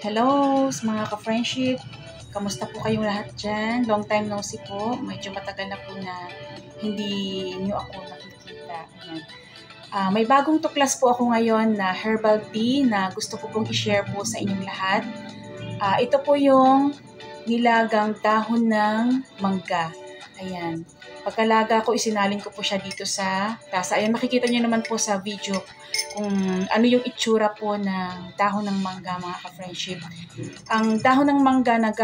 Hello mga ka-friendship, kamusta po kayong lahat dyan? Long time no see po, medyo matagal na po na hindi nyo ako nakikita. Ayan. May bagong tuklas po ako ngayon na herbal tea na gusto ko pong i-share po sa inyong lahat. Ito po yung nilagang dahon ng mangga. Ayan. Pagkalaga ko, isinalin ko po siya dito sa tasa. Ayan, makikita nyo naman po sa video kung ano yung itsura po ng dahon ng mangga, mga ka-friendship. Ang dahon ng mangga na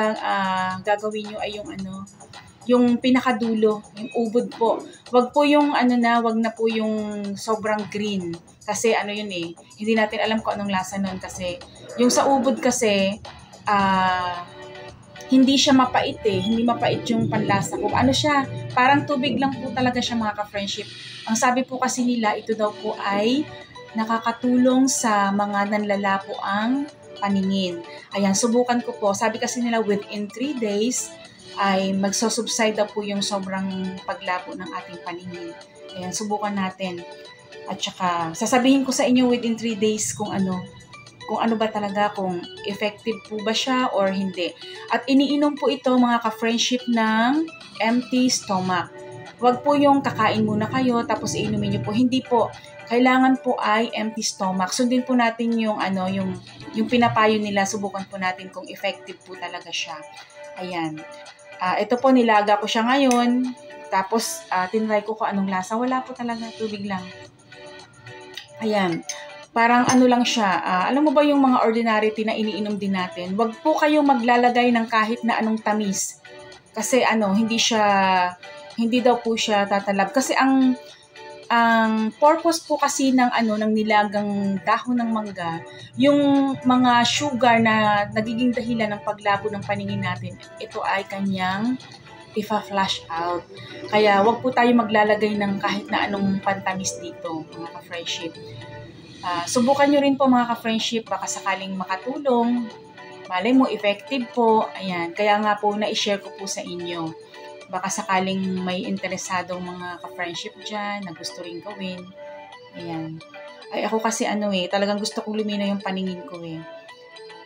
gagawin nyo ay yung pinakadulo, yung ubod po. Wag po yung wag na po yung sobrang green. Kasi hindi natin alam kung anong lasa nun kasi yung sa ubod kasi, hindi siya mapait hindi mapait yung panlasa ko. Ano siya, parang tubig lang po talaga siya, mga ka-friendship. Ang sabi po kasi nila, ito daw po ay nakakatulong sa mga nanlalapo ang paningin. Ayan, subukan ko po. Sabi kasi nila within 3 days ay magsusubside daw po yung sobrang paglabo ng ating paningin. Ayan, subukan natin. At saka, sasabihin ko sa inyo within 3 days kung ano ba talaga, kung effective po ba siya or hindi. At iniinom po ito, mga ka-friendship, ng empty stomach. Huwag po yung kakain muna kayo tapos iinumin niyo po. Hindi po. Kailangan po ay empty stomach. Sundin po natin yung pinapayo nila. Subukan po natin kung effective po talaga siya. Ayan. Ito po, nilaga ko siya ngayon. Tapos, tinry ko kung anong lasa. Wala po talaga. Tubig lang. Ayan. Parang lang siya, alam mo ba yung mga ordinary tea na iniinom din natin? Wag po kayong maglalagay ng kahit na anong tamis. Kasi hindi daw po siya tatalab. Kasi ang purpose po kasi ng nilagang dahon ng mangga, yung mga sugar na nagiging dahilan ng paglabo ng paningin natin, ito ay kanyang ifa-flush out. Kaya wag po tayo maglalagay ng kahit na anong pantamis dito, mga ka-friendship. Subukan nyo rin po, mga ka-friendship, baka sakaling makatulong. Malay mo, effective po. Ayan, kaya nga po na-share ko po sa inyo. Baka sakaling may interesadong mga ka-friendship dyan na gusto rin gawin. Ayan. Ay, ako kasi talagang gusto kong lumino yung paningin ko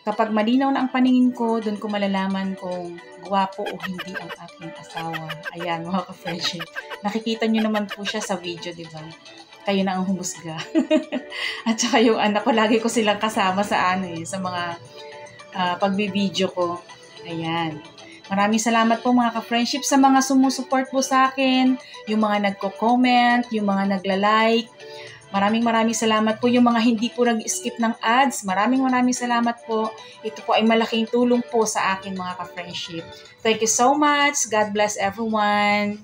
Kapag malinaw na ang paningin ko, doon ko malalaman kung gwapo o hindi ang aking asawa. Ayan, mga ka-friendship. Nakikita nyo naman po siya sa video, di ba? Kayo na ang humusga. At saka yung anak ko, lagi ko silang kasama sa sa mga pagbibideo ko. Ayan. Maraming salamat po, mga ka-friendship, sa mga sumusuport po sa akin, yung mga nagko-comment, yung mga nagla-like. Maraming salamat po. Yung mga hindi po nag-skip ng ads, maraming salamat po. Ito po ay malaking tulong po sa akin, mga ka-friendship. Thank you so much. God bless everyone.